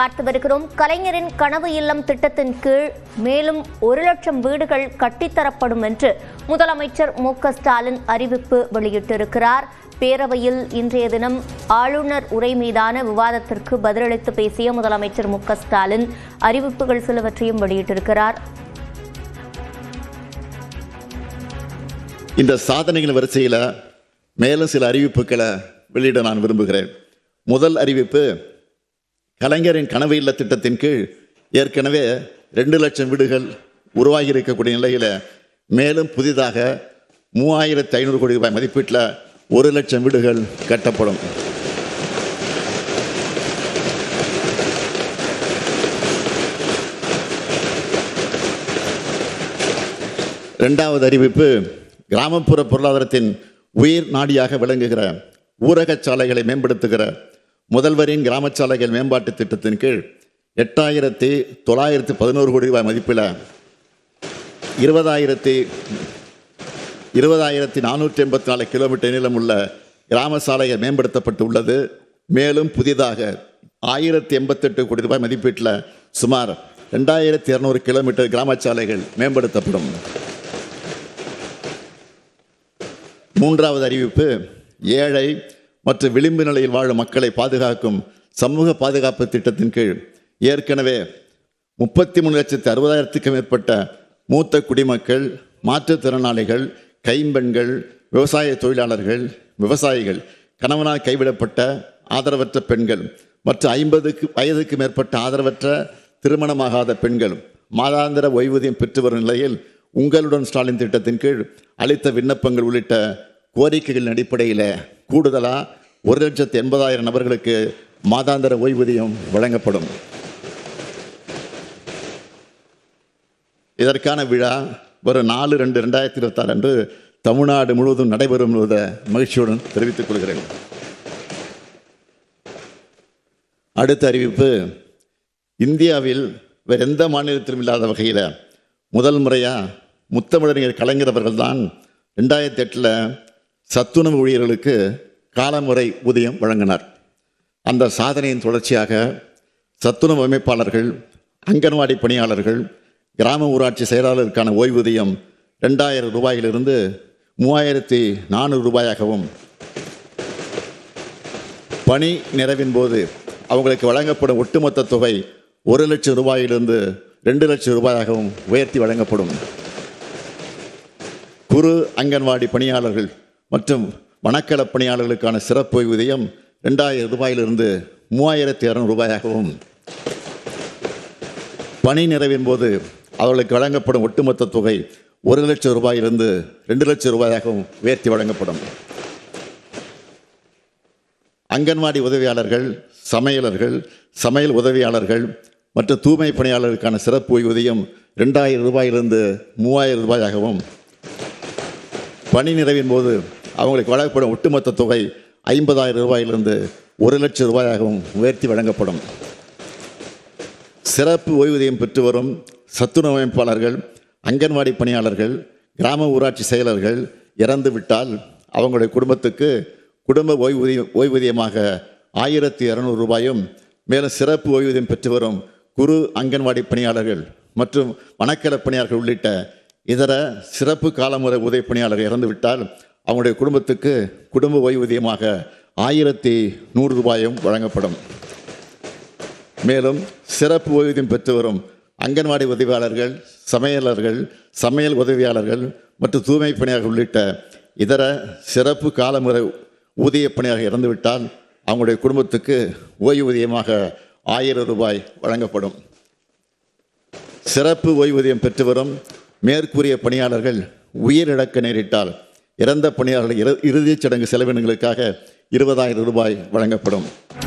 பார்த்து வருகிறோம். கலைஞரின் கனவு இல்லம் திட்டத்தின் கீழ் மேலும் 1 லட்சம் வீடுகள் கட்டித்தரப்படும் என்று முதலமைச்சர் மு.க. ஸ்டாலின் அறிவிப்பு வெளியிட்டிருக்கிறார். பேரவையில் இன்றைய தினம் ஆளுநர் உரை மீதான விவாதத்திற்கு பதிலளித்து பேசிய முதலமைச்சர் மு.க. ஸ்டாலின் அறிவிப்புகள் சிலவற்றையும் வெளியிட்டிருக்கிறார். இந்த சாதனைகள் வரிசையில் மேலும் சில அறிவிப்புகளை வெளியிட நான் விரும்புகிறேன். முதல் அறிவிப்பு, கலைஞரின் கனவு இல்ல திட்டத்தின் கீழ் ஏற்கனவே 2 லட்சம் வீடுகள் உருவாகி இருக்கக்கூடிய நிலையில் மேலும் புதிதாக 3500 கோடி ரூபாய் மதிப்பீட்டில் 1 லட்சம் வீடுகள் கட்டப்படும். இரண்டாவது அறிவிப்பு, கிராமப்புற பொருளாதாரத்தின் உயிர் நாடியாக விளங்குகிற ஊரக சாலைகளை மேம்படுத்துகிற முதல்வரின் கிராம சாலைகள் மேம்பாட்டு திட்டத்தின் கீழ் 8,911 கோடி ரூபாய் மதிப்பில் 20,484 கிலோமீட்டர் நீளமுள்ள கிராம சாலைகள் மேம்படுத்தப்பட்டு உள்ளது. மேலும் புதிதாக 1,088 கோடி ரூபாய் மதிப்பீட்டில் சுமார் 2,200 கிலோமீட்டர் கிராம சாலைகள் மேம்படுத்தப்படும். மூன்றாவது அறிவிப்பு, ஏழை மற்றும் விளிம்பு நிலையில் வாழும் மக்களை பாதுகாக்கும் சமூக பாதுகாப்பு திட்டத்தின் கீழ் ஏற்கனவே 33,60,000க்கும் மேற்பட்ட மூத்த குடிமக்கள், மாற்றுத்திறனாளிகள், கைம்பெண்கள், விவசாய தொழிலாளர்கள், விவசாயிகள், கணவனால் கைவிடப்பட்ட ஆதரவற்ற பெண்கள் மற்றும் 50 வயதுக்கு மேற்பட்ட ஆதரவற்ற திருமணமாகாத பெண்கள் மாதாந்திர ஓய்வூதியம் பெற்று வரும் நிலையில் உங்களுடன் ஸ்டாலின் திட்டத்தின் கீழ் அளித்த விண்ணப்பங்கள் உள்ளிட்ட கோரிக்கைகளின் அடிப்படையில் கூடுதலாக 1,80,000 நபர்களுக்கு மாதாந்திர ஓய்வூதியம் வழங்கப்படும். இதற்கான விழா வரும் 4/2/2026 அன்று தமிழ்நாடு முழுவதும் நடைபெறும் என்பதை மகிழ்ச்சியுடன் தெரிவித்துக் கொள்கிறேன். அடுத்த அறிவிப்பு, இந்தியாவில் வேறு எந்த மாநிலத்திலும் இல்லாத வகையில் முதல் முறையாக முத்தமிழறிஞர் கலைஞர் அவர்கள்தான் 2008 சத்துணவு ஊழியர்களுக்கு காலமுறை ஊதியம் வழங்கினார். அந்த சாதனையின் தொடர்ச்சியாக சத்துணவு அமைப்பாளர்கள், அங்கன்வாடி பணியாளர்கள், கிராம ஊராட்சி செயலாளருக்கான ஓய்வூதியம் 2,000 ரூபாயிலிருந்து 3,400 ரூபாயாகவும், பணி நிறைவின் போது அவங்களுக்கு வழங்கப்படும் ஒட்டுமொத்த தொகை 1 லட்சம் ரூபாயிலிருந்து 2 லட்சம் ரூபாயாகவும் உயர்த்தி வழங்கப்படும். குறு அங்கன்வாடி பணியாளர்கள் மற்றும் வனக்கள பணியாளர்களுக்கான சிறப்பு ஓய்வூதியம் 2,000 ரூபாயிலிருந்து 3,200 ரூபாயாகவும், பணி நிறைவின் போது அவர்களுக்கு வழங்கப்படும் ஒட்டுமொத்த தொகை 1 லட்சம் ரூபாயிலிருந்து 2 லட்சம் ரூபாயாகவும் உயர்த்தி வழங்கப்படும். அங்கன்வாடி உதவியாளர்கள், சமையலர்கள், சமையல் உதவியாளர்கள் மற்றும் தூய்மை பணியாளர்களுக்கான சிறப்பு ஓய்வூதியம் 2,000 ரூபாயிலிருந்து 3,000 ரூபாயாகவும், பணி நிறைவின் போது அவங்களுக்கு வழங்கப்படும் ஒட்டுமொத்த தொகை 50,000 ரூபாயிலிருந்து 1 லட்சம் ரூபாயாகவும் உயர்த்தி வழங்கப்படும். சிறப்பு ஓய்வூதியம் பெற்று வரும் சத்துணவு அமைப்பாளர்கள், அங்கன்வாடி பணியாளர்கள், கிராம ஊராட்சி செயலர்கள் இறந்துவிட்டால் அவங்களுடைய குடும்பத்துக்கு குடும்ப ஓய்வூதியமாக 1,200 ரூபாயும், மேலும் சிறப்பு ஓய்வூதியம் பெற்று வரும் குறு அங்கன்வாடி பணியாளர்கள் மற்றும் வனக்கள பணியாளர்கள் உள்ளிட்ட இதர சிறப்பு காலமுறை உதவி பணியாளர்கள் இறந்துவிட்டால் அவங்களுடைய குடும்பத்துக்கு குடும்ப ஓய்வூதியமாக 1,100 ரூபாயும் வழங்கப்படும். மேலும் சிறப்பு ஓய்வூதியம் பெற்று வரும் அங்கன்வாடி உதவியாளர்கள், சமையலர்கள், சமையல் உதவியாளர்கள் மற்றும் தூய்மை பணியாளர்கள் உள்ளிட்ட இதர சிறப்பு காலமுறை ஊதிய பணியாளர்கள் இறந்துவிட்டால் அவங்களுடைய குடும்பத்துக்கு ஓய்வூதியமாக 1,000 ரூபாய் வழங்கப்படும். சிறப்பு ஓய்வூதியம் பெற்று வரும் மேற்கூறிய பணியாளர்கள் உயிரிழக்க நேரிட்டால் இறந்த பணியாளர்கள் இறுதிச் சடங்கு செலவினங்களுக்காக 20,000 ரூபாய் வழங்கப்படும்.